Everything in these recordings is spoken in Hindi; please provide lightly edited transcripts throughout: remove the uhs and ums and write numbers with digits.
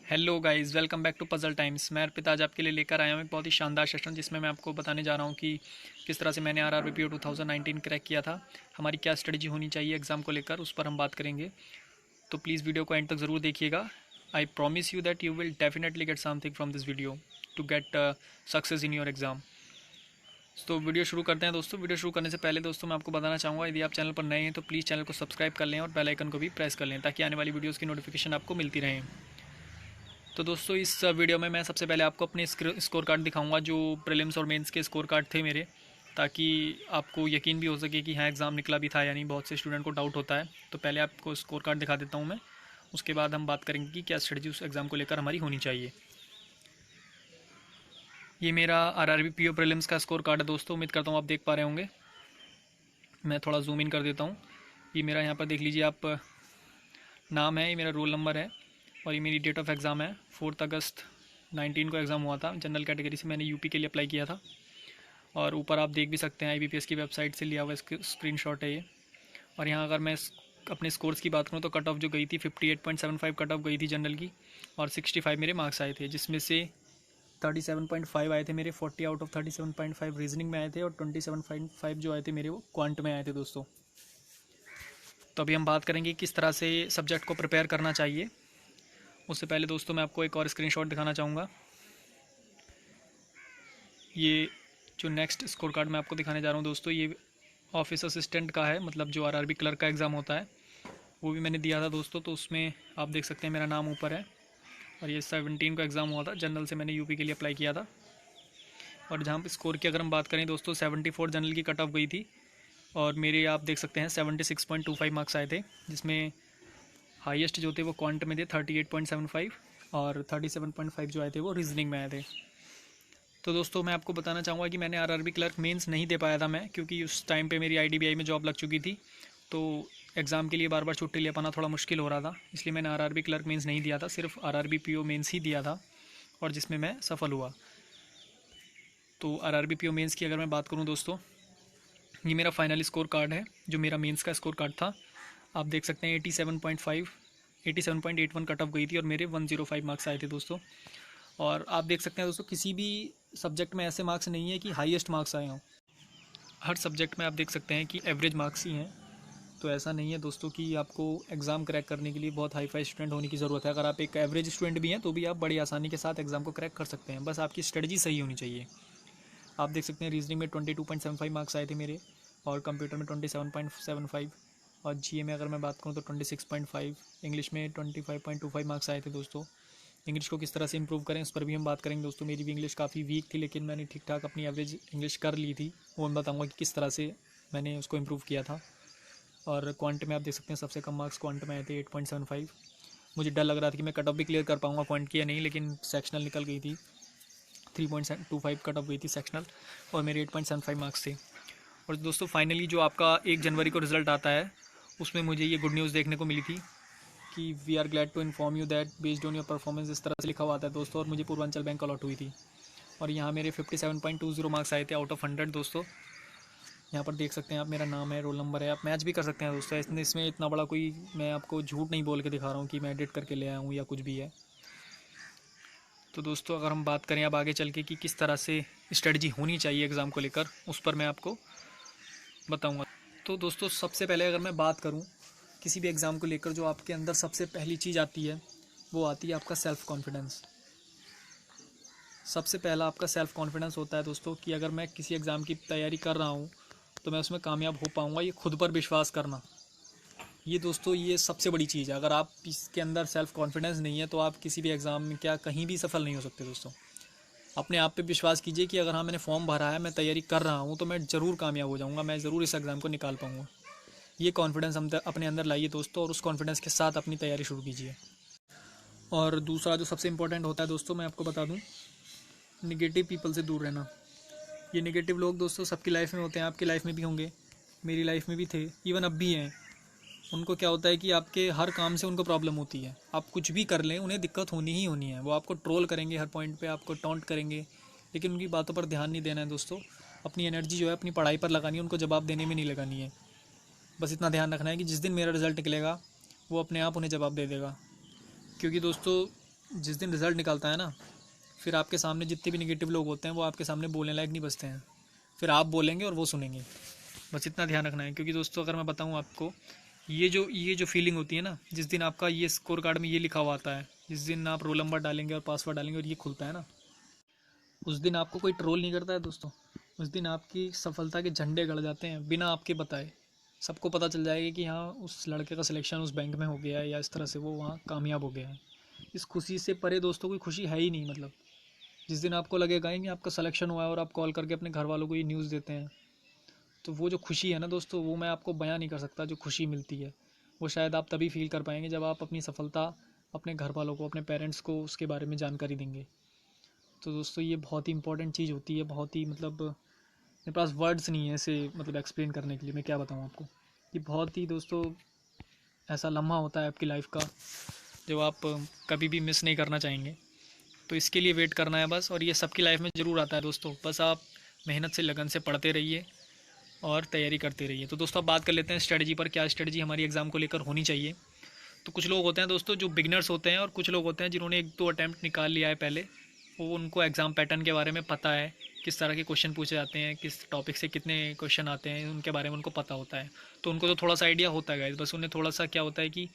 Hello guys, welcome back to puzzle times. मैं अर्पित आज आपके लिए लेकर आया हूँ एक बहुत ही शानदार सेशन जिसमें मैं आपको बताने जा रहा हूँ कि किस तरह से मैंने RRBPO 2019 क्रैक किया था। हमारी क्या स्ट्रेटजी होनी चाहिए एग्ज़ाम को लेकर, उस पर हम बात करेंगे। तो प्लीज़ वीडियो को एंड तक ज़रूर देखिएगा। I promise you that you will definitely get something from this video to get success in your exam. तो वीडियो शुरू करते हैं दोस्तों। वीडियो शुरू करने से पहले दोस्तों मैं आपको बताना चाहूँगा, यदि आप चैनल पर नए हैं तो प्लीज़ चैनल को सब्सक्राइब कर लें और बेल आइकन को भी प्रेस कर लें ताकि आने वाली वीडियोज़ की नोटिफिकेशन आपको मिलती रहें। तो दोस्तों इस वीडियो में मैं सबसे पहले आपको अपने स्कोर कार्ड दिखाऊंगा जो प्रीलिम्स और मेंस के स्कोर कार्ड थे मेरे, ताकि आपको यकीन भी हो सके कि हाँ एग्ज़ाम निकला भी था यानी। बहुत से स्टूडेंट को डाउट होता है। तो पहले आपको स्कोर कार्ड दिखा देता हूँ मैं, उसके बाद हम बात करेंगे कि क्या स्ट्रेटजी उस एग्ज़ाम को लेकर हमारी होनी चाहिए। ये मेरा RRBPO प्रीलिम्स का स्कोर कार्ड है दोस्तों, उम्मीद करता हूँ आप देख पा रहे होंगे। मैं थोड़ा जूम इन कर देता हूँ। ये मेरा यहाँ पर देख लीजिए आप, नाम है, ये मेरा रोल नंबर है और ये मेरी डेट ऑफ एग्ज़ाम है। 4 अगस्त 19 को एग्ज़ाम हुआ था। जनरल कैटेगरी से मैंने यूपी के लिए अप्लाई किया था। और ऊपर आप देख भी सकते हैं IBPS की वेबसाइट से लिया हुआ स्क्रीनशॉट है ये। और यहाँ अगर मैं अपने स्कोर्स की बात करूँ तो कट ऑफ जो गई थी 58.75 कट ऑफ गई थी जनरल की, और 65 मेरे मार्क्स आए थे, जिसमें से 37.5 आए थे मेरे 40 आउट ऑफ 37.5 रीजनिंग में आए थे और 27.5 जो आए थे मेरे वो क्वांट में आए थे दोस्तों। तो अभी हम बात करेंगे किस तरह से सब्जेक्ट को प्रिपेयर करना चाहिए। उससे पहले दोस्तों मैं आपको एक और स्क्रीनशॉट दिखाना चाहूँगा। ये जो नेक्स्ट स्कोर कार्ड मैं आपको दिखाने जा रहा हूँ दोस्तों, ये ऑफिस असिस्टेंट का है, मतलब जो RRB क्लर्क का एग्ज़ाम होता है वो भी मैंने दिया था दोस्तों। तो उसमें आप देख सकते हैं मेरा नाम ऊपर है और ये 17 को एग्ज़ाम हुआ था। जनरल से मैंने यूपी के लिए अप्लाई किया था। और जहाँ पर स्कोर की अगर हम बात करें दोस्तों, 74 जनरल की कट ऑफ गई थी और मेरे आप देख सकते हैं 76.25 मार्क्स आए थे, जिसमें हाईएस्ट जो थे वो क्वांट में थे 38.75 और 37.5 जो आए थे वो रीजनिंग में आए थे। तो दोस्तों मैं आपको बताना चाहूँगा कि मैंने RRB क्लर्क मेंस नहीं दे पाया था मैं, क्योंकि उस टाइम पे मेरी IDBI में जॉब लग चुकी थी। तो एग्ज़ाम के लिए बार बार छुट्टी ले पाना थोड़ा मुश्किल हो रहा था, इसलिए मैंने RRB क्लर्क मेंस नहीं दिया था, सिर्फ RRBPO मेंस ही दिया था और जिसमें मैं सफल हुआ। तो RRBPO मेंस की अगर मैं बात करूँ दोस्तों, ये मेरा फाइनल स्कोर कार्ड है जो मेरा मेंस का स्कोर कार्ड था। आप देख सकते हैं 87.81 कट ऑफ गई थी और मेरे 105 मार्क्स आए थे दोस्तों। और आप देख सकते हैं दोस्तों, किसी भी सब्जेक्ट में ऐसे मार्क्स नहीं है कि हाईएस्ट मार्क्स आए हों। हर सब्जेक्ट में आप देख सकते हैं कि एवरेज मार्क्स ही हैं। तो ऐसा नहीं है दोस्तों कि आपको एग्ज़ाम क्रैक करने के लिए बहुत हाई फाई स्टूडेंट होने की ज़रूरत है। अगर आप एक एवरेज स्टूडेंट भी हैं तो भी आप बड़ी आसानी के साथ एग्ज़ाम को क्रैक कर सकते हैं, बस आपकी स्ट्रेटजी सही होनी चाहिए। आप देख सकते हैं रीजनिंग में 22.75 मार्क्स आए थे मेरे और कंप्यूटर में 27.75 और GA में अगर मैं बात करूँ तो 26.5, इंग्लिश में 25.25 मार्क्स आए थे दोस्तों। इंग्लिश को किस तरह से इंप्रूव करें उस पर भी हम बात करेंगे दोस्तों। मेरी भी इंग्लिश काफ़ी वीक थी लेकिन मैंने ठीक ठाक अपनी एवरेज इंग्लिश कर ली थी, वो मैं बताऊँगा कि किस तरह से मैंने उसको इम्प्रूव किया था। और क्वांट में आप देख सकते हैं सबसे कम मार्क्स क्वांट में आए थे 8.75। मुझे डर लग रहा था कि मैं कट ऑफ भी क्लियर कर पाऊँगा क्वांट की या नहीं, लेकिन सेक्शनल निकल गई थी, 3.25 कट ऑफ गई थी सेक्शनल और मेरे 8.75 मार्क्स थे। और दोस्तों फाइनली जो आपका 1 जनवरी को रिज़ल्ट आता है उसमें मुझे ये गुड न्यूज़ देखने को मिली थी कि we are glad to inform you that based on your performance, इस तरह से लिखा हुआ था दोस्तों। और मुझे पूर्वांचल बैंक अलॉट हुई थी और यहाँ मेरे 57.20 मार्क्स आए थे आउट ऑफ 100 दोस्तों। यहाँ पर देख सकते हैं आप, मेरा नाम है, रोल नंबर है, आप मैच भी कर सकते हैं दोस्तों। इसमें इतना बड़ा कोई मैं आपको झूठ नहीं बोल के दिखा रहा हूँ कि मैं एडिट करके ले आया हूँ या कुछ भी है। तो दोस्तों अगर हम बात करें अब आगे चल के कि किस तरह से स्ट्रेटजी होनी चाहिए एग्ज़ाम को लेकर, उस पर मैं आपको बताऊँगा। तो दोस्तों सबसे पहले अगर मैं बात करूँ किसी भी एग्ज़ाम को लेकर, जो आपके अंदर सबसे पहली चीज़ आती है वो आती है आपका सेल्फ़ कॉन्फिडेंस। सबसे पहला आपका सेल्फ़ कॉन्फिडेंस होता है दोस्तों कि अगर मैं किसी एग्ज़ाम की तैयारी कर रहा हूँ तो मैं उसमें कामयाब हो पाऊँगा। ये खुद पर विश्वास करना, ये दोस्तों ये सबसे बड़ी चीज़ है। अगर आप इसके अंदर सेल्फ़ कॉन्फिडेंस नहीं है तो आप किसी भी एग्ज़ाम में क्या कहीं भी सफल नहीं हो सकते दोस्तों। अपने आप पे विश्वास कीजिए कि अगर हाँ मैंने फॉर्म भरा है, मैं तैयारी कर रहा हूँ तो मैं ज़रूर कामयाब हो जाऊँगा, मैं ज़रूर इस एग्ज़ाम को निकाल पाऊँगा। ये कॉन्फिडेंस हम अपने अंदर लाइए दोस्तों और उस कॉन्फिडेंस के साथ अपनी तैयारी शुरू कीजिए। और दूसरा जो सबसे इम्पोर्टेंट होता है दोस्तों, मैं आपको बता दूँ, निगेटिव पीपल से दूर रहना। ये निगेटिव लोग दोस्तों सबकी लाइफ में होते हैं, आपकी लाइफ में भी होंगे, मेरी लाइफ में भी थे, इवन अब भी हैं। उनको क्या होता है कि आपके हर काम से उनको प्रॉब्लम होती है, आप कुछ भी कर लें उन्हें दिक्कत होनी ही होनी है। वो आपको ट्रोल करेंगे, हर पॉइंट पे आपको टॉन्ट करेंगे, लेकिन उनकी बातों पर ध्यान नहीं देना है दोस्तों। अपनी एनर्जी जो है अपनी पढ़ाई पर लगानी है, उनको जवाब देने में नहीं लगानी है। बस इतना ध्यान रखना है कि जिस दिन मेरा रिज़ल्ट निकलेगा वो अपने आप उन्हें जवाब दे देगा। क्योंकि दोस्तों जिस दिन रिज़ल्ट निकलता है ना, फिर आपके सामने जितने भी नेगेटिव लोग होते हैं वो आपके सामने बोलने लायक नहीं बचते हैं। फिर आप बोलेंगे और वो सुनेंगे। बस इतना ध्यान रखना है। क्योंकि दोस्तों अगर मैं बताऊं आपको, ये जो फीलिंग होती है ना, जिस दिन आपका ये स्कोर कार्ड में ये लिखा हुआ आता है, जिस दिन आप रोल नंबर डालेंगे और पासवर्ड डालेंगे और ये खुलता है ना, उस दिन आपको कोई ट्रोल नहीं करता है दोस्तों। उस दिन आपकी सफलता के झंडे गड़ जाते हैं बिना आपके बताए। सबको पता चल जाएगा कि हाँ, उस लड़के का सिलेक्शन उस बैंक में हो गया है, या इस तरह से वो वहाँ कामयाब हो गया है। इस खुशी से परे दोस्तों कोई खुशी है ही नहीं। मतलब जिस दिन आपको लगेगा कि आपका सिलेक्शन हुआ है और आप कॉल करके अपने घर वालों को ये न्यूज़ देते हैं, तो वो जो खुशी है ना दोस्तों, वो मैं आपको बयां नहीं कर सकता। जो खुशी मिलती है वो शायद आप तभी फील कर पाएंगे जब आप अपनी सफलता अपने घर वालों को, अपने पेरेंट्स को उसके बारे में जानकारी देंगे। तो दोस्तों ये बहुत ही इंपॉर्टेंट चीज़ होती है। बहुत ही मतलब मेरे पास वर्ड्स नहीं है इसे मतलब एक्सप्लेन करने के लिए। मैं क्या बताऊँ आपको, ये बहुत ही दोस्तों ऐसा लम्हा होता है आपकी लाइफ का जो आप कभी भी मिस नहीं करना चाहेंगे। तो इसके लिए वेट करना है बस, और ये सबकी लाइफ में ज़रूर आता है दोस्तों। बस आप मेहनत से, लगन से पढ़ते रहिए और तैयारी करते रहिए। तो दोस्तों अब बात कर लेते हैं स्ट्रेटजी पर। क्या स्ट्रेटजी हमारी एग्ज़ाम को लेकर होनी चाहिए। तो कुछ लोग होते हैं दोस्तों जो बिगनर्स होते हैं, और कुछ लोग होते हैं जिन्होंने 1-2 अटैम्प्ट निकाल लिया है पहले। वो उनको एग्ज़ाम पैटर्न के बारे में पता है, किस तरह के क्वेश्चन पूछे जाते हैं, किस टॉपिक से कितने क्वेश्चन आते हैं, उनके बारे में उनको पता होता है। तो उनको तो थोड़ा सा आइडिया होता है गाइस, बस उन्हें थोड़ा सा क्या होता है कि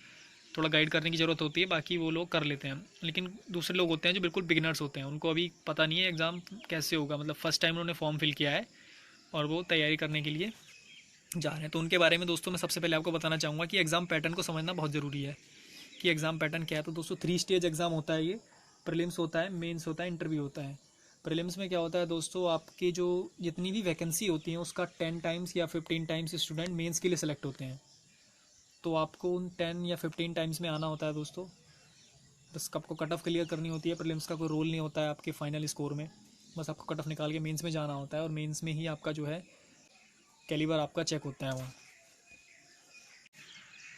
थोड़ा गाइड करने की ज़रूरत होती है, बाकी वो लोग कर लेते हैं। लेकिन दूसरे लोग होते हैं जो बिल्कुल बिगिनर्स होते हैं, उनको अभी पता नहीं है एग्ज़ाम कैसे होगा। मतलब फ़र्स्ट टाइम उन्होंने फॉर्म फिल किया है और वो तैयारी करने के लिए जा रहे हैं। तो उनके बारे में दोस्तों मैं सबसे पहले आपको बताना चाहूँगा कि एग्ज़ाम पैटर्न को समझना बहुत ज़रूरी है कि एग्ज़ाम पैटर्न क्या है। तो दोस्तों 3 स्टेज एग्ज़ाम होता है। ये प्रीलिम्स होता है, मेंस होता है, इंटरव्यू होता है। प्रीलिम्स में क्या होता है दोस्तों, आपकी जो जितनी भी वैकेंसी होती है उसका 10 टाइम्स या 15 टाइम्स स्टूडेंट मेंस के लिए सेलेक्ट होते हैं। तो आपको उन 10 या 15 टाइम्स में आना होता है दोस्तों। बस आपको कट ऑफ क्लियर करनी होती है। प्रीलिम्स का कोई रोल नहीं होता है आपके फाइनल स्कोर में। बस आपको कट ऑफ निकाल के मेंस में जाना होता है, और मेंस में ही आपका जो है कैलिबर आपका चेक होता है वहाँ।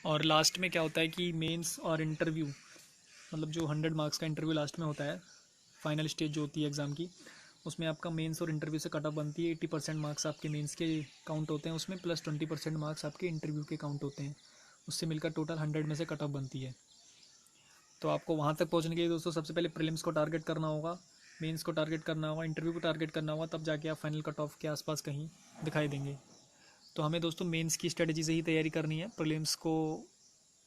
और लास्ट में क्या होता है कि मेंस और इंटरव्यू, मतलब जो 100 मार्क्स का इंटरव्यू लास्ट में होता है, फाइनल स्टेज जो होती है एग्ज़ाम की, उसमें आपका मेंस और इंटरव्यू से कट ऑफ बनती है। 80% मार्क्स आपके मेंस के काउंट होते हैं उसमें, प्लस 20% मार्क्स आपके इंटरव्यू के काउंट होते हैं। उससे मिलकर टोटल 100 में से कट ऑफ बनती है। तो आपको वहाँ तक पहुँचने के लिए दोस्तों सबसे पहले प्रीलिम्स को टारगेट करना होगा, मेंस को टारगेट करना होगा, इंटरव्यू को टारगेट करना होगा, तब जाके आप फाइनल कट ऑफ के आसपास कहीं दिखाई देंगे। तो हमें दोस्तों मेंस की स्ट्रेटजी से ही तैयारी करनी है। प्रीलिम्स को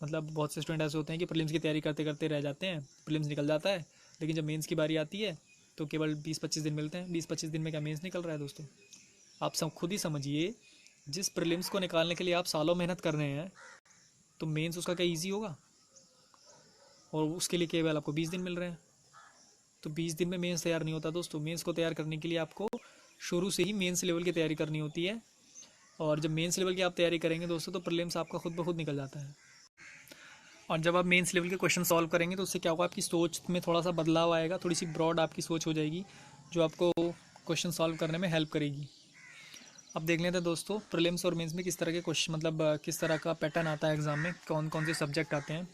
मतलब बहुत से स्टूडेंट ऐसे होते हैं कि प्रीलिम्स की तैयारी करते करते रह जाते हैं, प्रीलिम्स निकल जाता है, लेकिन जब मेंस की बारी आती है तो केवल 20-25 दिन मिलते हैं। 20-25 दिन में क्या मेंस निकल रहा है दोस्तों। आप सब खुद ही समझिए, जिस प्रीलिम्स को निकालने के लिए आप सालों मेहनत कर रहे हैं, तो मेंस उसका क्या ईजी होगा। और उसके लिए केवल आपको 20 दिन मिल रहे हैं। तो 20 दिन में मेंस तैयार नहीं होता दोस्तों। मेंस को तैयार करने के लिए आपको शुरू से ही मेंस लेवल की तैयारी करनी होती है। और जब मेंस लेवल की आप तैयारी करेंगे दोस्तों, तो प्रीलिम्स आपका खुद ब खुद निकल जाता है। और जब आप मेंस लेवल के क्वेश्चन सॉल्व करेंगे तो उससे क्या होगा, आपकी सोच में थोड़ा सा बदलाव आएगा, थोड़ी सी ब्रॉड आपकी सोच हो जाएगी, जो आपको क्वेश्चन सॉल्व करने में हेल्प करेगी। अब देख लेते हैं दोस्तों प्रीलिम्स और मेंस में किस तरह के क्वेश्चन, मतलब किस तरह का पैटर्न आता है एग्ज़ाम में, कौन कौन से सब्जेक्ट आते हैं।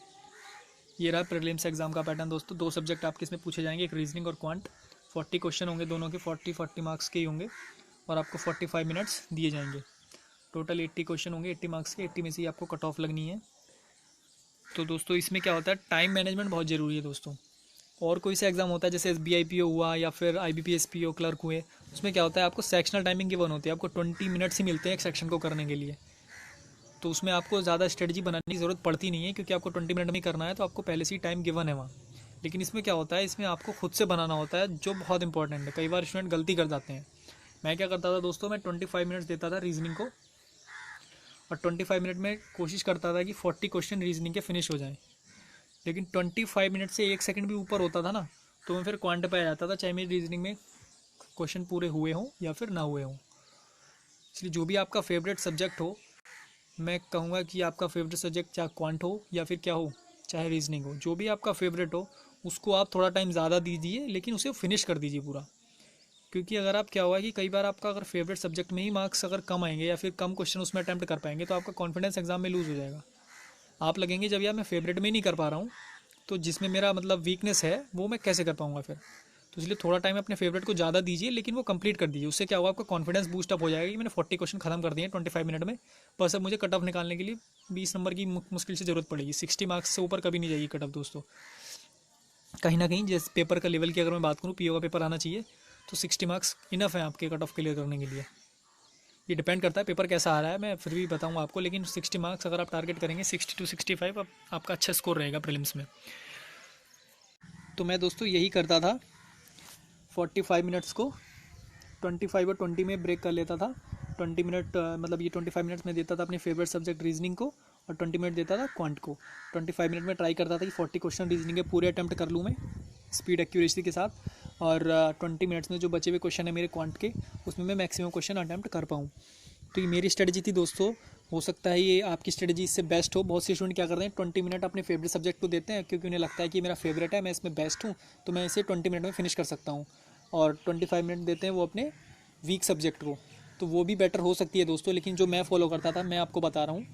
ये रहा प्रीलिम्स एग्ज़ाम का पैटर्न दोस्तों। 2 सब्जेक्ट आपके इसमें पूछे जाएंगे, एक रीजनिंग और क्वांट। 40 क्वेश्चन होंगे दोनों के, 40 मार्क्स के ही होंगे, और आपको 45 मिनट्स दिए जाएंगे। टोटल 80 क्वेश्चन होंगे 80 मार्क्स के। 80 में से ही आपको कट ऑफ लगनी है। तो दोस्तों इसमें क्या होता है, टाइम मैनेजमेंट बहुत ज़रूरी है दोस्तों। और कोई सा एग्ज़ाम होता है जैसे SBI PO हुआ या फिर IBPS PO क्लर्क हुए, उसमें क्या होता है, आपको सेक्शनल टाइमिंग गिवन होती है। आपको 20 मिनट्स ही मिलते हैं एक सेक्शन को करने के लिए। तो उसमें आपको ज़्यादा स्ट्रेटजी बनाने की ज़रूरत पड़ती नहीं है, क्योंकि आपको 20 मिनट में ही करना है, तो आपको पहले से ही टाइम गिवन है वहाँ। लेकिन इसमें क्या होता है, इसमें आपको खुद से बनाना होता है, जो बहुत इंपॉर्टेंट है। कई बार स्टूडेंट गलती कर जाते हैं। मैं क्या करता था दोस्तों, मैं 25 मिनट्स देता था रीजनिंग को, और 25 मिनट में कोशिश करता था कि 40 क्वेश्चन रीजनिंग के फिनिश हो जाएँ। लेकिन 25 मिनट से 1 सेकंड भी ऊपर होता था ना, तो मैं फिर क्वांट पे आ जाता था, चाहे मेरी रीजनिंग में क्वेश्चन पूरे हुए हों या फिर ना हुए हों। इसलिए जो भी आपका फेवरेट सब्जेक्ट हो, मैं कहूँगा कि आपका फेवरेट सब्जेक्ट चाहे क्वांट हो या फिर क्या हो, चाहे रीजनिंग हो, जो भी आपका फेवरेट हो, उसको आप थोड़ा टाइम ज़्यादा दीजिए, लेकिन उसे फिनिश कर दीजिए पूरा। क्योंकि अगर आप क्या हुआ कि कई बार आपका अगर फेवरेट सब्जेक्ट में ही मार्क्स अगर कम आएंगे या फिर कम क्वेश्चन उसमें अटैम्प्ट कर पाएंगे, तो आपका कॉन्फिडेंस एग्जाम में लूज़ हो जाएगा। आप लगेंगे जब यार मैं फेवरेट में नहीं कर पा रहा हूँ, तो जिसमें मेरा मतलब वीकनेस है वो मैं कैसे कर पाऊँगा फिर। तो इसलिए थोड़ा टाइम अपने फेवरेट को ज़्यादा दीजिए, लेकिन वो कंप्लीट कर दीजिए। उससे क्या होगा, आपका कॉन्फिडेंस बूस्ट अप हो जाएगा कि मैंने 40 क्वेश्चन खत्म कर दिए 25 मिनट में। बस अब मुझे कट ऑफ निकालने के लिए 20 नंबर की मुश्किल से ज़रूरत पड़ेगी। 60 मार्क्स से ऊपर कभी नहीं जाएगी कट ऑफ दोस्तों। कहीं ना कहीं जैसे पेपर का लेवल की अगर मैं बात करूँ, पीओ का पेपर आना चाहिए, तो 60 मार्क्स इनफ है आपके कट ऑफ क्लियर करने के लिए। ये डिपेंड करता है पेपर कैसा आ रहा है, मैं फिर भी बताऊंगा आपको, लेकिन 60 मार्क्स अगर आप टारगेट करेंगे, 60 to 65 आपका अच्छा स्कोर रहेगा प्रीलिम्स में। तो मैं दोस्तों यही करता था, 45 मिनट्स को 25 और 20 में ब्रेक कर लेता था। 20 मिनट मतलब ये 25 मिनट्स में देता था अपने फेवरेट सब्जेक्ट रीजनिंग को, और 20 मिनट देता था क्वांट को। 25 मिनट में ट्राई करता था कि 40 क्वेश्चन रीजनिंग के पूरे अटैम्प्ट कर लूँ मैं स्पीड एक्यूरेसी के साथ, और 20 मिनट्स में जो बचे हुए क्वेश्चन है मेरे क्वांट के, उसमें मैं मैक्सिमम क्वेश्चन अटैम्प्ट कर पाऊँ। तो ये मेरी स्ट्रेटजी थी दोस्तों। हो सकता है ये आपकी स्ट्रेटजी इससे बेस्ट हो। बहुत से स्टूडेंट क्या करते हैं, 20 मिनट अपने फेवरेट सब्जेक्ट को देते हैं, क्योंकि उन्हें लगता है कि मेरा फेवरेट है, मैं इसमें बेस्ट हूँ, तो मैं इसे 20 मिनट में फिनिश कर सकता हूँ। और 25 मिनट देते हैं वो अपने वीक सब्जेक्ट को, तो वो भी बेटर हो सकती है दोस्तों। लेकिन जो मैं फॉलो करता था, मैं आपको बता रहा हूँ,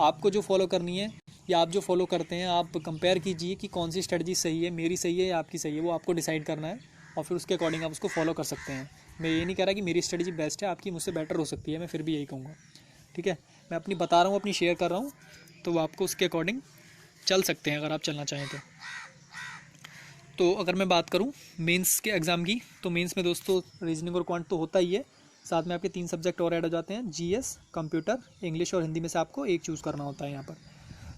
आपको जो फॉलो करनी है या आप जो फॉलो करते हैं, आप कंपेयर कीजिए कि कौन सी स्ट्रेटजी सही है, मेरी सही है या आपकी सही है, वो आपको डिसाइड करना है, और फिर उसके अकॉर्डिंग आप उसको फॉलो कर सकते हैं। मैं ये नहीं कह रहा कि मेरी स्ट्रेटजी बेस्ट है, आपकी मुझसे बेटर हो सकती है, मैं फिर भी यही कहूँगा। ठीक है, मैं अपनी बता रहा हूँ, अपनी शेयर कर रहा हूँ, तो वो आपको उसके अकॉर्डिंग चल सकते हैं अगर आप चलना चाहें तो अगर मैं बात करूँ मेंस के एग्ज़ाम की, तो मेंस में दोस्तों रीजनिंग और क्वांट तो होता ही है, साथ में आपके 3 सब्जेक्ट और ऐड हो जाते हैं, जीएस, कंप्यूटर, इंग्लिश और हिंदी में से आपको एक चूज़ करना होता है यहाँ पर।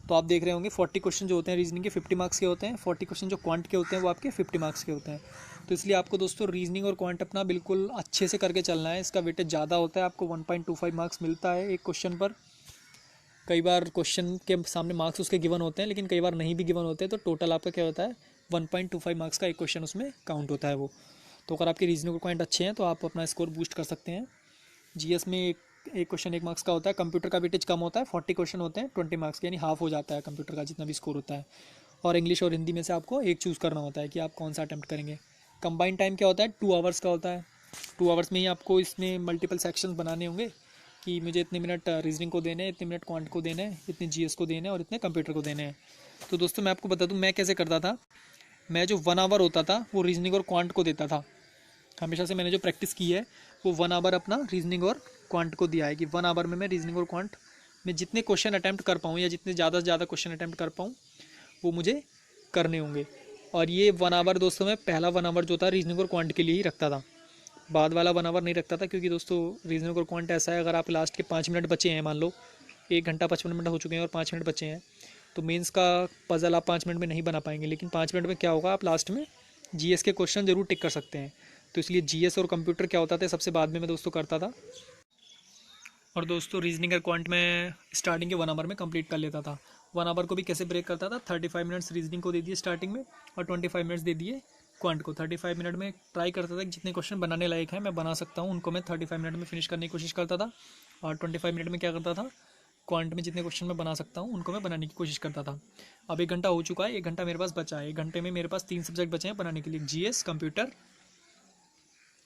तो आप देख रहे होंगे 40 क्वेश्चन जो होते हैं रीजनिंग के 50 मार्क्स के होते हैं, 40 क्वेश्चन जो क्वांट के होते हैं वो आपके 50 मार्क्स के होते हैं। तो इसलिए आपको दोस्तों रीजनिंग और क्वांट अपना बिल्कुल अच्छे से करके चलना है। इसका वेटेज ज़्यादा होता है, आपको 1.25 मार्क्स मिलता है एक क्वेश्चन पर। कई बार क्वेश्चन के सामने मार्क्स उसके गिवन होते हैं, लेकिन कई बार नहीं भी गिवन होते हैं, तो टोटल आपका क्या होता है, 1.25 मार्क्स का एक क्वेश्चन उसमें काउंट होता है वो। तो अगर आपके रीजनिंग पॉइंट अच्छे हैं तो आप अपना स्कोर बूस्ट कर सकते हैं। जीएस में एक क्वेश्चन 1 मार्क्स का होता है, कंप्यूटर का वेटेज कम होता है, 40 क्वेश्चन होते हैं 20 मार्क्स के, यानी हाफ हो जाता है कंप्यूटर का जितना भी स्कोर होता है। और इंग्लिश और हिंदी में से आपको एक चूज़ करना होता है कि आप कौन सा अटैम्प्ट करेंगे। कंबाइंड टाइम क्या होता है, 2 आवर्स का होता है। 2 आवर्स में ही आपको इसमें मल्टीपल सेक्शंस बनाने होंगे कि मुझे इतने मिनट रीजनिंग को देने हैं, इतने मिनट क्वांट को देने हैं, इतने जीएस को देने हैं और इतने कंप्यूटर को देने हैं। तो दोस्तों मैं आपको बता दूं मैं कैसे करता था। मैं जो 1 आवर होता था वो रीजनिंग और क्वांट को देता था। हमेशा से मैंने जो प्रैक्टिस की है वो 1 आवर अपना रीजनिंग और क्वांट को दिया है कि 1 आवर में मैं रीजनिंग और क्वांट में जितने क्वेश्चन अटैम्प्ट कर पाऊँ या जितने ज़्यादा से ज़्यादा क्वेश्चन अटैम्प्ट कर पाऊँ वो मुझे करने होंगे। और ये 1 आवर दोस्तों मैं पहला 1 आवर जो था रीजनिंग और क्वांट के लिए ही रखता था, बाद वाला 1 आवर नहीं रखता था, क्योंकि दोस्तों रीजनिंग और क्वांट ऐसा है, अगर आप लास्ट के 5 मिनट बचे हैं, मान लो 1 घंटा 55 मिनट हो चुके हैं और 5 मिनट बचे हैं, तो मेंस का पजल आप 5 मिनट में नहीं बना पाएंगे। लेकिन 5 मिनट में क्या होगा, आप लास्ट में जीएस के क्वेश्चन जरूर टिक कर सकते हैं। तो इसलिए जीएस और कंप्यूटर क्या होता था सबसे बाद में मैं दोस्तों करता था। और दोस्तों रीजनिंग और क्वांट में स्टार्टिंग के 1 आवर में कंप्लीट कर लेता था। 1 आवर को भी कैसे ब्रेक करता था, 35 मिनट्स रीजनिंग को दे दिए स्टार्टिंग में और 25 मिनट्स दे दिए क्वांट को। 35 मिनट में ट्राई करता था कि जितने क्वेश्चन बनाने लायक हैं मैं बना सकता हूँ, उनको मैं 35 मिनट में फिनिश करने की कोशिश करता था। और 25 मिनट में क्या करता था, क्वांट में जितने क्वेश्चन मैं बना सकता हूँ उनको मैं बनाने की कोशिश करता था। अब 1 घंटा हो चुका है, 1 घंटा मेरे पास बचा है। 1 घंटे में मेरे पास 3 सब्जेक्ट बचे हैं बनाने के लिए, जीएस, कंप्यूटर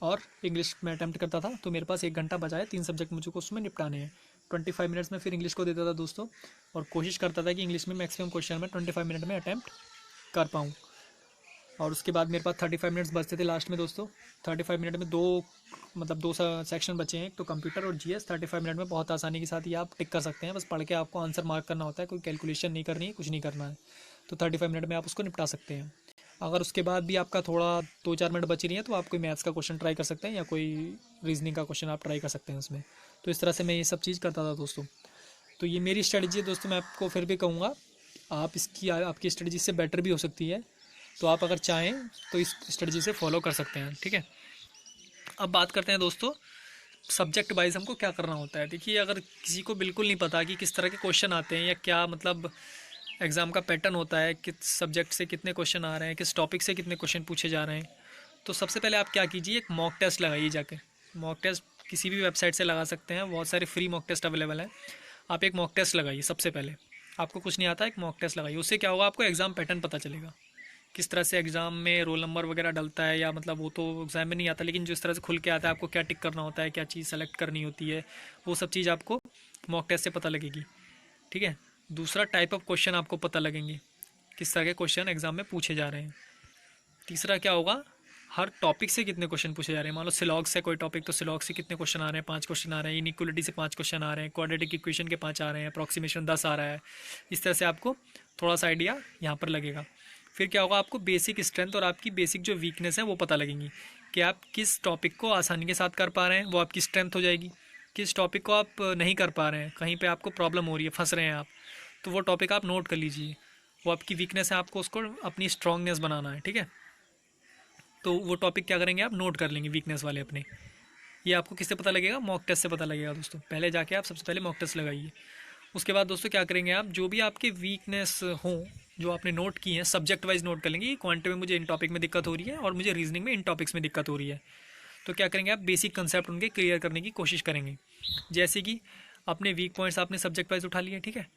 और इंग्लिश में अटैम्प्ट करता था। तो मेरे पास 1 घंटा बचा है, 3 सब्जेक्ट मुझे को उसमें निपटाने हैं। 25 मिनट्स में फिर इंग्लिश को देता था दोस्तों, और कोशिश करता था कि इंग्लिश में मैक्सिमम क्वेश्चन मैं 25 मिनट में अटैम्प्ट कर पाऊँ। और उसके बाद मेरे पास 35 मिनट्स बचते थे लास्ट में दोस्तों। 35 मिनट में दो सेक्शन बचे हैं, एक तो कंप्यूटर और जीएस। 35 मिनट में बहुत आसानी के साथ ये आप टिक कर सकते हैं, बस पढ़ के आपको आंसर मार्क करना होता है, कोई कैलकुलेशन नहीं करनी है, कुछ नहीं करना है। तो 35 मिनट में आप उसको निपटा सकते हैं। अगर उसके बाद भी आपका थोड़ा 2-4 मिनट बची रही है तो आप कोई मैथ्स का क्वेश्चन ट्राई कर सकते हैं या कोई रीजनिंग का क्वेश्चन आप ट्राई कर सकते हैं उसमें। तो इस तरह से मैं ये सब चीज़ करता था दोस्तों। तो ये मेरी स्ट्रेटजी है दोस्तों, मैं आपको फिर भी कहूँगा आपकी स्ट्रेटजी से बेटर भी हो सकती है। तो आप अगर चाहें तो इस स्ट्रेटजी से फॉलो कर सकते हैं। ठीक है, अब बात करते हैं दोस्तों सब्जेक्ट वाइज हमको क्या करना होता है। देखिए, अगर किसी को बिल्कुल नहीं पता कि किस तरह के क्वेश्चन आते हैं या क्या मतलब एग्ज़ाम का पैटर्न होता है, किस सब्जेक्ट से कितने क्वेश्चन आ रहे हैं, किस टॉपिक से कितने क्वेश्चन पूछे जा रहे हैं, तो सबसे पहले आप क्या कीजिए, एक मॉक टेस्ट लगाइए जाके। मॉक टेस्ट किसी भी वेबसाइट से लगा सकते हैं, बहुत सारे फ्री मॉक टेस्ट अवेलेबल हैं। आप एक मॉक टेस्ट लगाइए सबसे पहले। आपको कुछ नहीं आता, एक मॉक टेस्ट लगाइए, उससे क्या होगा, आपको एग्ज़ाम पैटर्न पता चलेगा, किस तरह से एग्ज़ाम में रोल नंबर वगैरह डलता है, या मतलब वो तो एग्ज़ाम में नहीं आता, लेकिन जिस तरह से खुल के आता है आपको क्या टिक करना होता है, क्या चीज़ सेलेक्ट करनी होती है, वो सब चीज़ आपको मॉक टेस्ट से पता लगेगी। ठीक है, दूसरा टाइप ऑफ क्वेश्चन आपको पता लगेंगे, किस तरह के क्वेश्चन एग्जाम में पूछे जा रहे हैं। तीसरा क्या होगा, हर टॉपिक से कितने क्वेश्चन पूछे जा रहे हैं। मान लो सिलॉग से कोई टॉपिक, तो सिलॉग से कितने क्वेश्चन आ रहे हैं, 5 क्वेश्चन आ रहे हैं। इनइक्वलिटी से 5 क्वेश्चन आ रहे हैं। क्वाड्रेटिक इक्वेशन के 5 आ रहे हैं। अप्रॉक्सीमेशन 10 आ रहा है। इस तरह से आपको थोड़ा सा आइडिया यहाँ पर लगेगा। फिर क्या होगा, आपको बेसिक स्ट्रेंथ और आपकी बेसिक जो वीकनेस है वो पता लगेंगी कि आप किस टॉपिक को आसानी के साथ कर पा रहे हैं, वो आपकी स्ट्रेंथ हो जाएगी। किस टॉपिक को आप नहीं कर पा रहे हैं, कहीं पे आपको प्रॉब्लम हो रही है, फंस रहे हैं आप, तो वो टॉपिक आप नोट कर लीजिए। वो आपकी वीकनेस है, आपको उसको अपनी स्ट्रांगनेस बनाना है, ठीक है। तो वो टॉपिक क्या करेंगे, आप नोट कर लेंगे वीकनेस वाले अपने। ये आपको किससे पता लगेगा, मॉक टेस्ट से पता लगेगा दोस्तों। पहले जाके आप सबसे पहले मॉक टेस्ट लगाइए। उसके बाद दोस्तों क्या करेंगे, आप जो भी आपके वीकनेस हों जो आपने नोट की हैं, सब्जेक्ट वाइज नोट कर लेंगे कि क्वांटिटी में मुझे इन टॉपिक में दिक्कत हो रही है और मुझे रीजनिंग में इन टॉपिक्स में दिक्कत हो रही है। तो क्या करेंगे, आप बेसिक कंसेप्ट उनके क्लियर करने की कोशिश करेंगे। जैसे कि अपने वीक पॉइंट्स आपने सब्जेक्ट वाइज उठा लिए, ठीक है।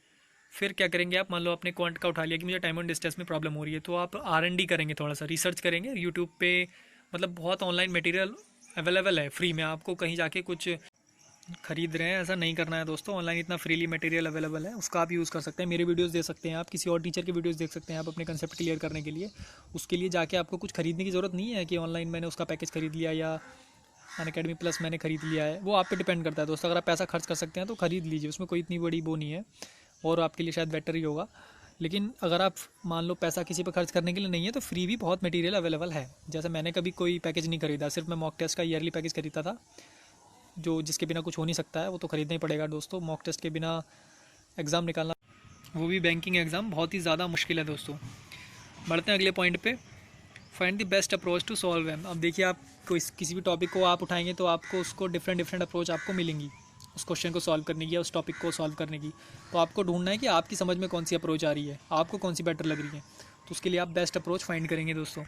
फिर क्या करेंगे, आप मान लो आपने क्वांट का उठा लिया कि मुझे टाइम एंड डिस्टेंस में प्रॉब्लम हो रही है, तो आप R&D करेंगे, थोड़ा सा रिसर्च करेंगे यूट्यूब पे। मतलब बहुत ऑनलाइन मटेरियल अवेलेबल है फ्री में, आपको कहीं जाके कुछ खरीद रहे हैं ऐसा नहीं करना है दोस्तों। ऑनलाइन इतना फ्रीली मटेरियल अवेलेबल है, उसका आप यूज़ कर सकते हैं। मेरे वीडियोस देख सकते हैं आप, किसी और टीचर के वीडियोस देख सकते हैं आप अपने कंसेप्ट क्लियर करने के लिए। उसके लिए जाके आपको कुछ खरीदने की ज़रूरत नहीं है कि ऑनलाइन मैंने उसका पैकेज खरीद लिया या अनअकैडमी प्लस मैंने खरीद लिया है। वो आप पे डिपेंड करता है दोस्तों। अगर आप पैसा खर्च कर सकते हैं तो खरीद लीजिए, उसमें कोई इतनी बड़ी वो नहीं है और आपके लिए शायद बेटर ही होगा। लेकिन अगर आप मान लो पैसा किसी पर खर्च करने के लिए नहीं है तो फ्री भी बहुत मटेरियल अवेलेबल है। जैसे मैंने कभी कोई पैकेज नहीं खरीदा, सिर्फ मैं मॉक टेस्ट का ईयरली पैकेज खरीदता था, जो जिसके बिना कुछ हो नहीं सकता है, वो तो खरीदना ही पड़ेगा दोस्तों। मॉक टेस्ट के बिना एग्ज़ाम निकालना, वो भी बैंकिंग एग्ज़ाम, बहुत ही ज़्यादा मुश्किल है दोस्तों। बढ़ते हैं अगले पॉइंट पे, find the best approach to solve M. अब देखिए, आप कोई किसी भी टॉपिक को आप उठाएंगे तो आपको उसको डिफरेंट अप्रोच आपको मिलेंगी उस क्वेश्चन को सॉल्व करने की या उस टॉपिक को सॉल्व करने की। तो आपको ढूंढना है कि आपकी समझ में कौन सी अप्रोच आ रही है, आपको कौन सी बेटर लग रही है, तो उसके लिए आप बेस्ट अप्रोच फाइंड करेंगे दोस्तों।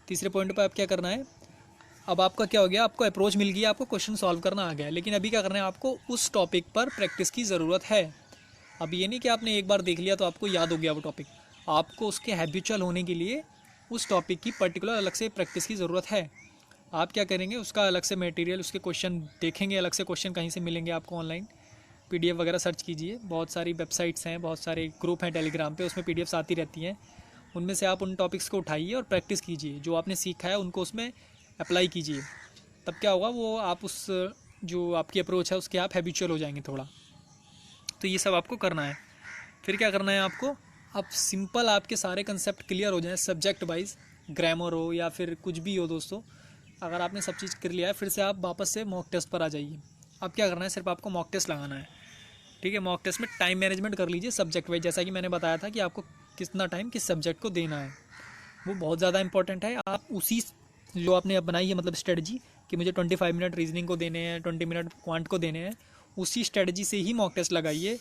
तीसरे पॉइंट पर आप क्या करना है, अब आपका क्या हो गया, आपको अप्रोच मिल गई, आपको क्वेश्चन सॉल्व करना आ गया, लेकिन अभी क्या करना है, आपको उस टॉपिक पर प्रैक्टिस की ज़रूरत है। अब ये नहीं कि आपने एक बार देख लिया तो आपको याद हो गया वो टॉपिक, आपको उसके हैबिचुअल होने के लिए उस टॉपिक की पर्टिकुलर अलग से प्रैक्टिस की ज़रूरत है। आप क्या करेंगे, उसका अलग से मटेरियल, उसके क्वेश्चन देखेंगे, अलग से क्वेश्चन कहीं से मिलेंगे आपको ऑनलाइन, PDF वगैरह सर्च कीजिए। बहुत सारी वेबसाइट्स हैं, बहुत सारे ग्रुप हैं टेलीग्राम पे, उसमें PDFs आती रहती हैं। उनमें से आप उन टॉपिक्स को उठाइए और प्रैक्टिस कीजिए। जो आपने सीखा है उनको उसमें अप्लाई कीजिए। तब क्या होगा, वो आप उस जो आपकी अप्रोच है उसके आप हैबिचुअल हो जाएंगे थोड़ा। तो ये सब आपको करना है। फिर क्या करना है आपको, अब सिंपल आपके सारे कंसेप्ट क्लियर हो जाएं सब्जेक्ट वाइज, ग्रामर हो या फिर कुछ भी हो दोस्तों। अगर आपने सब चीज़ कर लिया है, फिर से आप वापस से मॉक टेस्ट पर आ जाइए। अब क्या करना है, सिर्फ आपको मॉक टेस्ट लगाना है, ठीक है। मॉक टेस्ट में टाइम मैनेजमेंट कर लीजिए सब्जेक्ट वाइज, जैसा कि मैंने बताया था कि आपको कितना टाइम किस सब्जेक्ट को देना है, वो बहुत ज़्यादा इंपॉर्टेंट है। आप उसी जो आपने अब बनाई है मतलब स्ट्रेटजी कि मुझे 25 मिनट रीजनिंग को देने हैं, 20 मिनट क्वांट को देने हैं, उसी स्ट्रेटजी से ही मॉक टेस्ट लगाइए।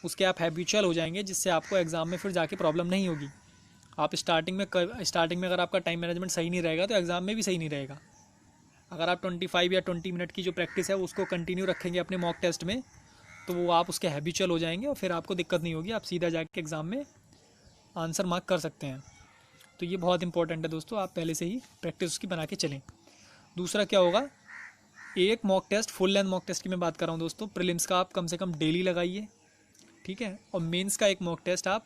उसके आप हैबिचुअल हो जाएंगे, जिससे आपको एग्ज़ाम में फिर जाके प्रॉब्लम नहीं होगी। आप स्टार्टिंग में अगर आपका टाइम मैनेजमेंट सही नहीं रहेगा तो एग्ज़ाम में भी सही नहीं रहेगा। अगर आप 25 या 20 मिनट की जो प्रैक्टिस है उसको कंटिन्यू रखेंगे अपने मॉक टेस्ट में, तो वो आप उसके हैबिचुअल हो जाएंगे और फिर आपको दिक्कत नहीं होगी, आप सीधा जाके एग्ज़ाम में आंसर मार्क कर सकते हैं। तो ये बहुत इंपॉर्टेंट है दोस्तों, आप पहले से ही प्रैक्टिस उसकी बना के चलें। दूसरा क्या होगा, एक mock test, full length mock test की मैं बात कर रहा हूँ दोस्तों, प्रीलिम्स का आप कम से कम डेली लगाइए, ठीक है। और मेंस का एक मॉक टेस्ट आप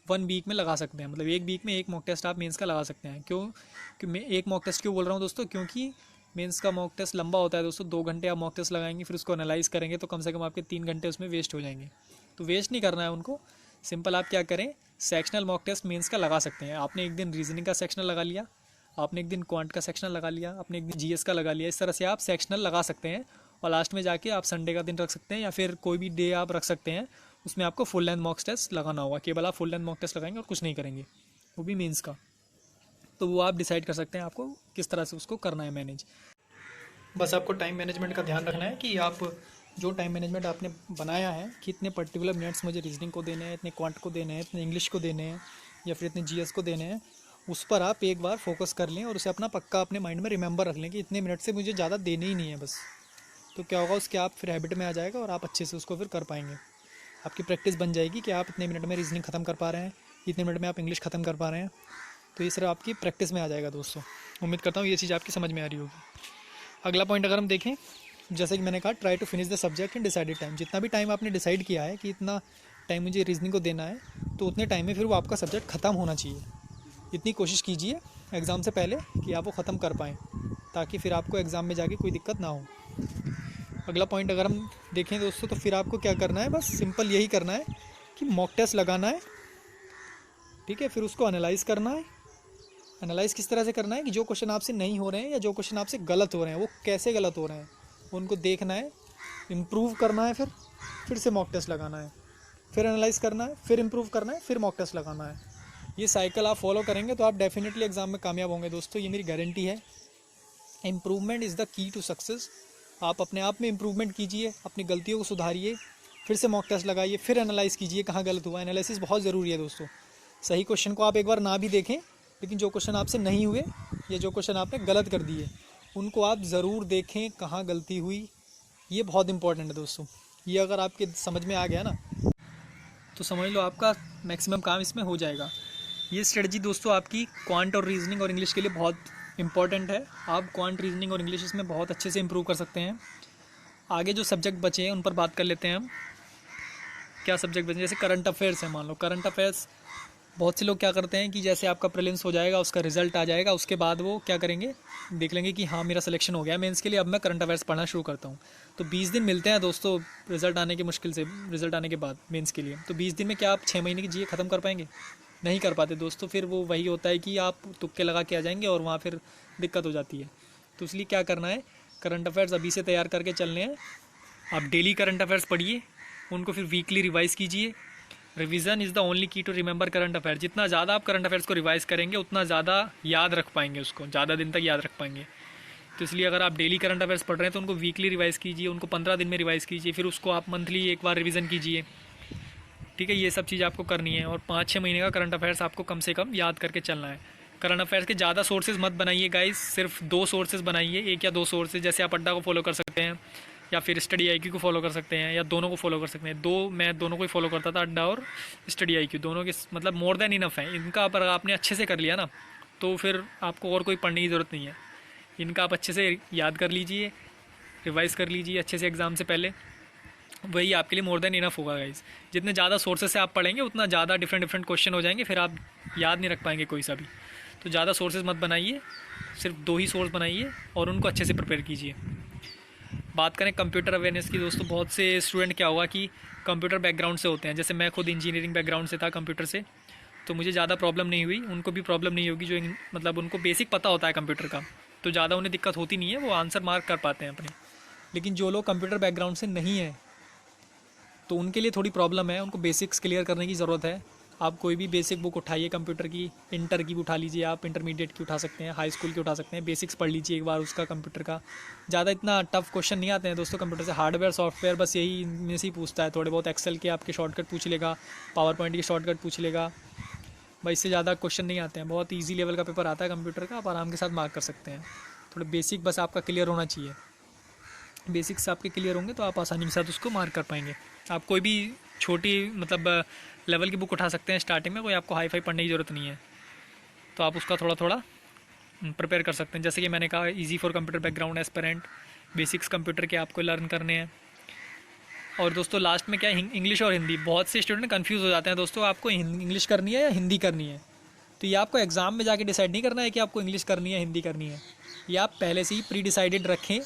1 वीक में लगा सकते हैं, मतलब 1 वीक में एक मॉक टेस्ट आप मेंस का लगा सकते हैं। क्यों कि मैं एक मॉक टेस्ट क्यों बोल रहा हूँ दोस्तों, क्योंकि मेंस का मॉक टेस्ट लंबा होता है दोस्तों। 2 घंटे आप मॉक टेस्ट लगाएंगे, फिर उसको एनालाइज करेंगे, तो कम से कम आपके 3 घंटे उसमें वेस्ट हो जाएंगे। तो वेस्ट नहीं करना है उनको। सिंपल आप क्या करें, सेक्शनल मॉक टेस्ट मेंस का लगा सकते हैं। आपने एक दिन रीजनिंग का सेक्शनल लगा लिया, आपने एक दिन क्वांट का सेक्शनल लगा लिया, आपने एक दिन GS का लगा लिया। इस तरह से आप सेक्शनल लगा सकते हैं और लास्ट में जाके आप संडे का दिन रख सकते हैं या फिर कोई भी डे आप रख सकते हैं, उसमें आपको फुल लेंथ मॉक टेस्ट लगाना होगा। केवल आप फुल लेंथ मॉक टेस्ट लगाएंगे और कुछ नहीं करेंगे, वो भी मेंस का। तो वो आप डिसाइड कर सकते हैं आपको किस तरह से उसको करना है मैनेज। बस आपको टाइम मैनेजमेंट का ध्यान रखना है कि आप जो टाइम मैनेजमेंट आपने बनाया है कि इतने पर्टिकुलर मिनट्स मुझे रीजनिंग को देने हैं, इतने क्वांट को देने हैं, इतने इंग्लिश को देने हैं या फिर इतने GS को देने हैं, उस पर आप एक बार फोकस कर लें और उसे अपना पक्का अपने माइंड में रिमेंबर रख लें कि इतने मिनट से मुझे ज़्यादा देने ही नहीं है बस। तो क्या होगा, उसके आप फिर हैबिट में आ जाएगा और आप अच्छे से उसको फिर कर पाएंगे। आपकी प्रैक्टिस बन जाएगी कि आप इतने मिनट में रीजनिंग ख़त्म कर पा रहे हैं, इतने मिनट में आप इंग्लिश ख़त्म कर पा रहे हैं। तो ये सिर्फ आपकी प्रैक्टिस में आ जाएगा दोस्तों। उम्मीद करता हूँ ये चीज़ आपकी समझ में आ रही होगी। अगला पॉइंट अगर हम देखें, जैसे कि मैंने कहा, try to finish the subject in decided time. जितना भी टाइम आपने डिसाइड किया है कि इतना टाइम मुझे रीजनिंग को देना है, तो उतने टाइम में फिर वो आपका सब्जेक्ट ख़त्म होना चाहिए। इतनी कोशिश कीजिए एग्ज़ाम से पहले कि आप वो ख़त्म कर पाएँ, ताकि फिर आपको एग्ज़ाम में जाके कोई दिक्कत ना हो। अगला पॉइंट अगर हम देखें दोस्तों, तो फिर आपको क्या करना है, बस सिंपल यही करना है कि मॉक टेस्ट लगाना है, ठीक है। फिर उसको एनालाइज़ करना है एनालाइज किस तरह से करना है कि जो क्वेश्चन आपसे नहीं हो रहे हैं या जो क्वेश्चन आपसे गलत हो रहे हैं वो कैसे गलत हो रहे हैं, उनको देखना है, इम्प्रूव करना है, फिर से मॉक टेस्ट लगाना है, फिर एनालाइज करना है, फिर इम्प्रूव करना है, फिर मॉक टेस्ट लगाना है। ये साइकिल आप फॉलो करेंगे तो आप डेफिनेटली एग्जाम में कामयाब होंगे दोस्तों, ये मेरी गारंटी है। Improvement is the key to success. आप अपने आप में इम्प्रूवमेंट कीजिए, अपनी गलतियों को सुधारिए, फिर से मॉक टेस्ट लगाइए, फिर एनालाइज़ कीजिए कहाँ गलत हुआ। एनालिसिस बहुत ज़रूरी है दोस्तों। सही क्वेश्चन को आप एक बार ना भी देखें, लेकिन जो क्वेश्चन आपसे नहीं हुए या जो क्वेश्चन आपने गलत कर दिए उनको आप ज़रूर देखें कहाँ गलती हुई। ये बहुत इंपॉर्टेंट है दोस्तों। ये अगर आपके समझ में आ गया ना तो समझ लो आपका मैक्सिमम काम इसमें हो जाएगा। ये स्ट्रेटजी दोस्तों आपकी क्वांट और रीजनिंग और इंग्लिश के लिए बहुत इंपॉर्टेंट है। आप क्वांट, रीजनिंग और इंग्लिश इसमें बहुत अच्छे से इंप्रूव कर सकते हैं। आगे जो सब्जेक्ट बचे हैं उन पर बात कर लेते हैं हम। क्या सब्जेक्ट बचे, जैसे करंट अफेयर्स है। मान लो करंट अफेयर्स, बहुत से लोग क्या करते हैं कि जैसे आपका प्रीलिम्स हो जाएगा, उसका रिजल्ट आ जाएगा, उसके बाद वो क्या करेंगे, देख लेंगे कि हाँ मेरा सिलेक्शन हो गया मेंस के लिए, अब मैं करंट अफेयर्स पढ़ना शुरू करता हूँ। तो 20 दिन मिलते हैं दोस्तों रिजल्ट आने के, मुश्किल से रिजल्ट आने के बाद मेंस के लिए। तो 20 दिन में क्या आप 6 महीने की जीए ख़त्म कर पाएंगे? नहीं कर पाते दोस्तों। फिर वो वही होता है कि आप तुक्के लगा के आ जाएंगे और वहाँ फिर दिक्कत हो जाती है। तो इसलिए क्या करना है, करंट अफेयर्स अभी से तैयार करके चलने हैं। आप डेली करंट अफेयर्स पढ़िए, उनको फिर वीकली रिवाइज़ कीजिए। रिवीजन इज़ द ओनली की टू रिमेंबर करंट अफेयर। जितना ज़्यादा आप करंट अफेयर्स को रिवाइज करेंगे उतना ज़्यादा याद रख पाएंगे, उसको ज़्यादा दिन तक याद रख पाएंगे। तो इसलिए अगर आप डेली करंट अफेयर्स पढ़ रहे हैं तो उनको वीकली रिवाइज़ कीजिए, उनको 15 दिन में रिवाइज़ कीजिए, फिर उसको आप मंथली एक बार रिवीजन कीजिए। ठीक है, ये सब चीज़ आपको करनी है। और 5-6 महीने का करंट अफेयर्स आपको कम से कम याद करके चलना है। करंट अफेयर्स के ज़्यादा सोर्सेज मत बनाइए गाइस, सिर्फ 2 सोर्सेज बनाइए, 1 या 2 सोर्सेज। जैसे आप अड्डा को फॉलो कर सकते हैं या फिर स्टडी IQ को फॉलो कर सकते हैं, या दोनों को फॉलो कर सकते हैं। मैं दोनों को ही फॉलो करता था, अड्डा और स्टडी IQ दोनों के मतलब मोर देन इनफ है। इनका पर आपने अच्छे से कर लिया ना तो फिर आपको और कोई पढ़ने की ज़रूरत नहीं है। इनका आप अच्छे से याद कर लीजिए, रिवाइज़ कर लीजिए अच्छे से एग्ज़ाम से पहले, वही आपके लिए मोर देन इनफ होगा गाइज। जितने ज़्यादा सोर्सेज से आप पढ़ेंगे उतना ज़्यादा डिफरेंट क्वेश्चन हो जाएंगे, फिर आप याद नहीं रख पाएंगे कोई सा भी। तो ज़्यादा सोर्सेज मत बनाइए, सिर्फ 2 ही सोर्स बनाइए और उनको अच्छे से प्रिपेयर कीजिए। बात करें कंप्यूटर अवेयरनेस की दोस्तों, बहुत से स्टूडेंट क्या हुआ कि कंप्यूटर बैकग्राउंड से होते हैं। जैसे मैं खुद इंजीनियरिंग बैकग्राउंड से था कंप्यूटर से, तो मुझे ज़्यादा प्रॉब्लम नहीं हुई, उनको भी प्रॉब्लम नहीं होगी। जो मतलब उनको बेसिक पता होता है कंप्यूटर का, तो ज़्यादा उन्हें दिक्कत होती नहीं है, वो आंसर मार्क कर पाते हैं अपने। लेकिन जो लोग कंप्यूटर बैकग्राउंड से नहीं है तो उनके लिए थोड़ी प्रॉब्लम है, उनको बेसिक्स क्लियर करने की ज़रूरत है। आप कोई भी बेसिक बुक उठाइए कंप्यूटर की, इंटर की भी उठा लीजिए, आप इंटरमीडिएट की उठा सकते हैं, हाई स्कूल की उठा सकते हैं। बेसिक्स पढ़ लीजिए एक बार उसका कंप्यूटर का। ज़्यादा इतना टफ क्वेश्चन नहीं आते हैं दोस्तों कंप्यूटर से। हार्डवेयर सॉफ्टवेयर बस यही में से ही पूछता है, थोड़े बहुत एक्सेल के आपके शॉर्टकट पूछ लेगा, पावर पॉइंट के शॉर्टकट पूछ लेगा, भाई इससे ज़्यादा क्वेश्चन नहीं आते हैं। बहुत ईजी लेवल का पेपर आता है कंप्यूटर का, आप आराम के साथ मार्क कर सकते हैं। थोड़े बेसिक बस आपका क्लियर होना चाहिए। बेसिक्स आपके क्लियर होंगे तो आप आसानी के साथ उसको मार्क कर पाएंगे। आप कोई भी छोटी मतलब लेवल की बुक उठा सकते हैं स्टार्टिंग में, कोई आपको हाई फाई पढ़ने की ज़रूरत नहीं है। तो आप उसका थोड़ा थोड़ा प्रिपेयर कर सकते हैं। जैसे कि मैंने कहा, easy for computer background aspirant, basics computer के आपको लर्न करने हैं। और दोस्तों लास्ट में क्या है, इंग्लिश और हिंदी। बहुत से स्टूडेंट कंफ्यूज हो जाते हैं दोस्तों, आपको इंग्लिश करनी है या हिंदी करनी है। तो ये आपको एग्ज़ाम में जाके डिसाइड नहीं करना है कि आपको इंग्लिश करनी है हिंदी करनी है। ये आप पहले से ही प्री डिसाइडेड रखें,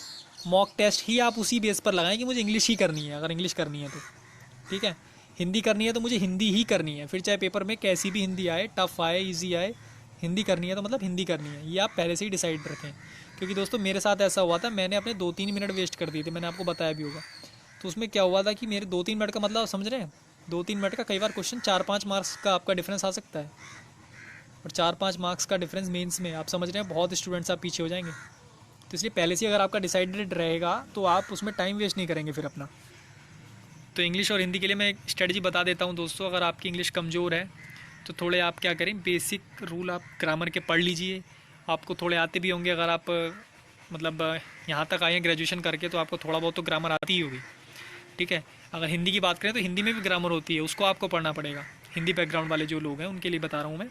मॉक टेस्ट ही आप उसी बेस पर लगाएं कि मुझे इंग्लिश ही करनी है। अगर इंग्लिश करनी है तो ठीक है, हिंदी करनी है तो मुझे हिंदी ही करनी है। फिर चाहे पेपर में कैसी भी हिंदी आए, टफ आए, इजी आए, हिंदी करनी है तो मतलब हिंदी करनी है। ये आप पहले से ही डिसाइड रखें। क्योंकि दोस्तों मेरे साथ ऐसा हुआ था, मैंने अपने 2-3 मिनट वेस्ट कर दिए थे, मैंने आपको बताया भी होगा। तो उसमें क्या हुआ था कि मेरे 2-3 मिनट का मतलब समझ रहे हैं, 2-3 मिनट का कई बार क्वेश्चन 4-5 मार्क्स का आपका डिफरेंस आ सकता है। और 4-5 मार्क्स का डिफरेंस मेंस में, आप समझ रहे हैं, बहुत स्टूडेंट्स आप पीछे हो जाएंगे। तो इसलिए पहले से अगर आपका डिसाइडेड रहेगा तो आप उसमें टाइम वेस्ट नहीं करेंगे फिर अपना। तो इंग्लिश और हिंदी के लिए मैं एक स्ट्रेटजी बता देता हूँ दोस्तों। अगर आपकी इंग्लिश कमज़ोर है तो थोड़े आप क्या करें, बेसिक रूल आप ग्रामर के पढ़ लीजिए। आपको थोड़े आते भी होंगे, अगर आप मतलब यहाँ तक आए हैं ग्रेजुएशन करके तो आपको थोड़ा बहुत तो ग्रामर आती ही होगी। ठीक है, अगर हिंदी की बात करें तो हिंदी में भी ग्रामर होती है, उसको आपको पढ़ना पड़ेगा। हिंदी बैकग्राउंड वाले जो लोग हैं उनके लिए बता रहा हूँ मैं।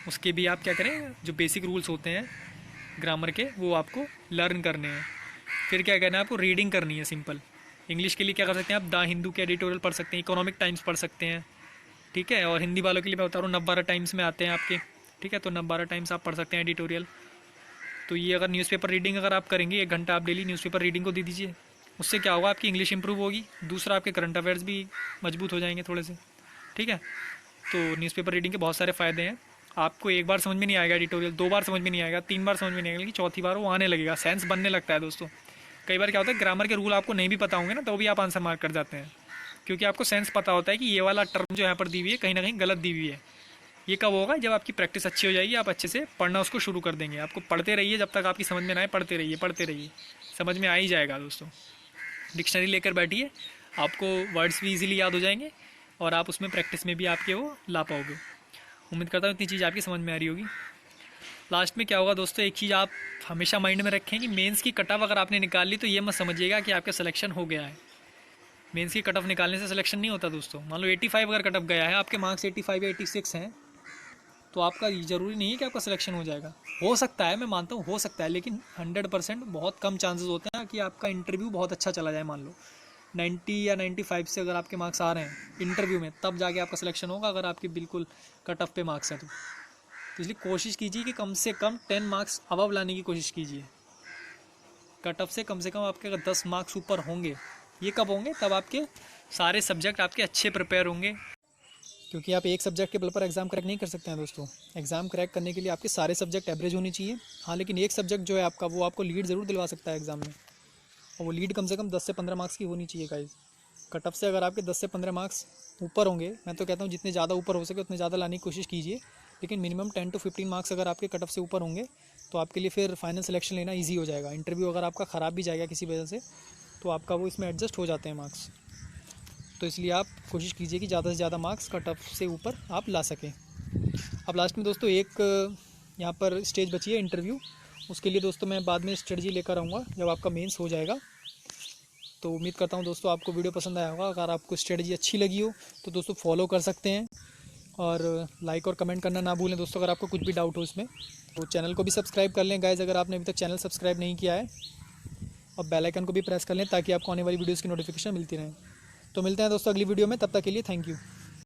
उसके भी आप क्या करें, जो बेसिक रूल्स होते हैं ग्रामर के वो आपको लर्न करने हैं। फिर क्या करना है, आपको रीडिंग करनी है सिंपल। इंग्लिश के लिए क्या कर सकते हैं आप, द हिंदू के एडिटोरियल पढ़ सकते हैं, इकोनॉमिक टाइम्स पढ़ सकते हैं। ठीक है, और हिंदी वालों के लिए मैं बता रहा हूँ, नवभारत टाइम्स में आते हैं आपके। ठीक है, तो नवभारत टाइम्स आप पढ़ सकते हैं एडिटोरियल। तो ये अगर न्यूज़पेपर रीडिंग अगर आप करेंगे, 1 घंटा आप डेली न्यूज़पेपर रीडिंग को दे दीजिए, उससे क्या होगा, आपकी इंग्लिश इंप्रूव होगी। दूसरा, आपके करंट अफेयर्स भी मजबूत हो जाएंगे थोड़े से। ठीक है, तो न्यूज़पेपर रीडिंग के बहुत सारे फ़ायदे हैं। आपको एक बार समझ में नहीं आएगा एडिटोरियल, 2 बार समझ में नहीं आएगा, 3 बार समझ में नहीं आएगा, लेकिन चौथी बार वो आने लगेगा, सेंस बनने लगता है दोस्तों। कई बार क्या होता है, ग्रामर के रूल आपको नहीं भी पता होंगे ना, तो भी आप आंसर मार्क कर जाते हैं, क्योंकि आपको सेंस पता होता है कि ये वाला टर्म जो यहाँ पर दी हुई है कहीं ना कहीं गलत दी हुई है। ये कब होगा, जब आपकी प्रैक्टिस अच्छी हो जाएगी, आप अच्छे से पढ़ना उसको शुरू कर देंगे। आपको पढ़ते रहिए, जब तक आपकी समझ में ना आए पढ़ते रहिए, समझ में आ ही जाएगा दोस्तों। डिक्शनरी लेकर बैठिए, आपको वर्ड्स भी इजीली याद हो जाएंगे और आप उसमें प्रैक्टिस में भी आपके वो ला पाओगे। उम्मीद करता हूँ इतनी चीज़ आपकी समझ में आ रही होगी। लास्ट में क्या होगा दोस्तों, एक चीज़ आप हमेशा माइंड में रखें कि मेंस की कट ऑफ अगर आपने निकाल ली तो ये मत समझिएगा कि आपका सिलेक्शन हो गया है। मेंस की कट ऑफ निकालने से सिलेक्शन नहीं होता दोस्तों। मान लो 85 अगर कट ऑफ गया है, आपके मार्क्स 85 या 86 हैं, तो आपका ज़रूरी नहीं है कि आपका सिलेक्शन हो जाएगा। हो सकता है, मैं मानता हूँ हो सकता है, लेकिन 100% बहुत कम चांसेस होते हैं कि आपका इंटरव्यू बहुत अच्छा चला जाए। मान लो 90 या 95 से अगर आपके मार्क्स आ रहे हैं इंटरव्यू में, तब जाके आपका सिलेक्शन होगा, अगर आपके बिल्कुल कट ऑफ पे मार्क्स हैं तो इसलिए कोशिश कीजिए कि कम से कम 10 मार्क्स अबव लाने की कोशिश कीजिए। कट ऑफ से कम आपके अगर 10 मार्क्स ऊपर होंगे, ये कब होंगे, तब आपके सारे सब्जेक्ट आपके अच्छे प्रिपेयर होंगे, क्योंकि आप एक सब्जेक्ट के बल पर एग्ज़ाम क्रैक नहीं कर सकते हैं दोस्तों। एग्ज़ाम क्रैक करने के लिए आपके सारे सब्जेक्ट एवरेज होनी चाहिए। हाँ, लेकिन एक सब्जेक्ट जो है आपका, वो आपको लीड ज़रूर दिलवा सकता है एग्ज़ाम में, और वो लीड कम से कम 10 से 15 मार्क्स की होनी चाहिए गाइस। कट ऑफ से अगर आपके 10 से 15 मार्क्स ऊपर होंगे, मैं तो कहता हूँ जितने ज़्यादा ऊपर हो सके उतने ज़्यादा लाने की कोशिश कीजिए, लेकिन मिनिमम 10 to 15 मार्क्स अगर आपके कट ऑफ से ऊपर होंगे तो आपके लिए फिर फाइनल सिलेक्शन लेना ईजी हो जाएगा। इंटरव्यू अगर आपका ख़राब भी जाएगा किसी वजह से, तो आपका वो इसमें एडजस्ट हो जाते हैं मार्क्स। तो इसलिए आप कोशिश कीजिए कि ज़्यादा से ज़्यादा मार्क्स कट ऑफ से ऊपर आप ला सकें। अब लास्ट में दोस्तों एक यहाँ पर स्टेज बची है इंटरव्यू, उसके लिए दोस्तों मैं बाद में स्ट्रेटजी लेकर आऊँगा जब आपका मेंस हो जाएगा। तो उम्मीद करता हूँ दोस्तों आपको वीडियो पसंद आया होगा। अगर आपको स्ट्रेटजी अच्छी लगी हो तो दोस्तों फॉलो कर सकते हैं, और लाइक और कमेंट करना ना भूलें दोस्तों अगर आपको कुछ भी डाउट हो इसमें। तो चैनल को भी सब्सक्राइब कर लें गाइज़ अगर आपने अभी तक चैनल सब्सक्राइब नहीं किया है, और बेल आइकन को भी प्रेस कर लें ताकि आपको आने वाली वीडियोज़ की नोटिफिकेशन मिलती रहे। तो मिलते हैं दोस्तों अगली वीडियो में, तब तक के लिए थैंक यू।